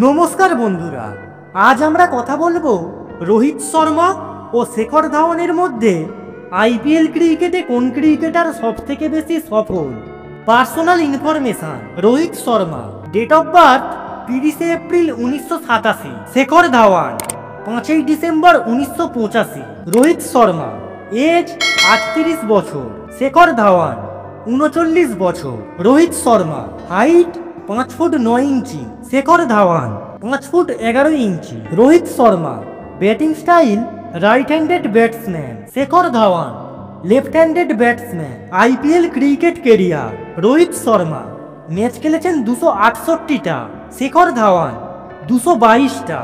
নমস্কার বন্ধুরা, আজ আমরা কথা বলবো রোহিত শর্মা ও শেখর ধাওয়ানের মধ্যে আইপিএল ক্রিকেটে কোন ক্রিকেটার সবথেকে বেশি সফল। Personal information: Rohit Sharma, date of birth 30 April 1987, Shikhar Dhawan 5 December 1985। Rohit Sharma age 38 বছর, শেখর ধাওয়ান 39 বছর। Rohit Sharma height 5 foot 9 inch, Shikhar Dhawan 5 foot 11 inch. Rohit Sharma batting style right handed batsman, Shikhar Dhawan left handed batsman. IPL cricket career: Rohit Sharma match খেলেছেন 268টা, শেখর ধাওয়ান 222টা।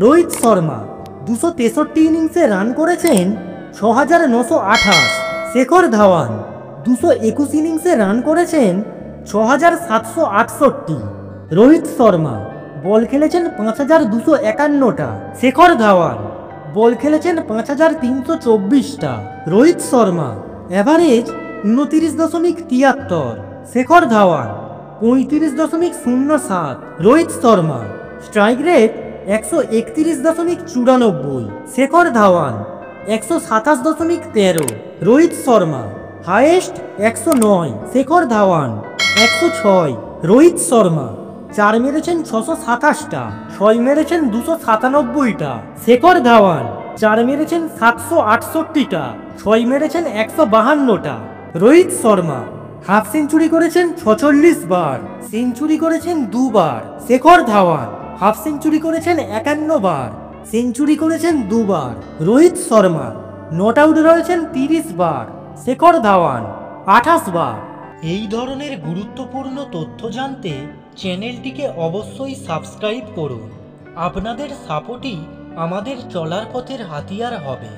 রোহিত শর্মা 263 ইনিংসে রান করেছেন 6928, শেখর ধাওয়ান 221 ইনিংসে রান করেছেন 6768। রোহিত শর্মা বল খেলেছেন 5251টা, শেখর ধাওয়ান বল খেলেছেন 5324টা। Rohit Sharma average 29.73, Shikhar Dhawan 35.07। Rohit Sharma strike rate 131.94, Shikhar Dhawan 127.13। Rohit Sharma highest 109, Shikhar Dhawan 106। Rohit Sharma 4 মেরেছেন 627টা, 6 মেরেছেন 297টা, শেখর ধাওয়ান 4 মেরেছেন 768টা, 6 মেরেছেন 152টা। রোহিত শর্মা হাফ সেঞ্চুরি করেছেন 46 বার, সেঞ্চুরি করেছেন 2 বার। শেখর ধাওয়ান হাফ সেঞ্চুরি করেছেন 51 বার, সেঞ্চুরি করেছেন 2 বার। রোহিত শর্মা নট আউট রয়েছেন 30 বার, শেখর ধাওয়ান 28 বার। এই ধরনের গুরুত্বপূর্ণ তথ্য জানতে চ্যানেলটিকে অবশ্যই সাবস্ক্রাইব করুন। আপনাদের সাপোর্টই আমাদের চলার পথের হাতিয়ার হবে।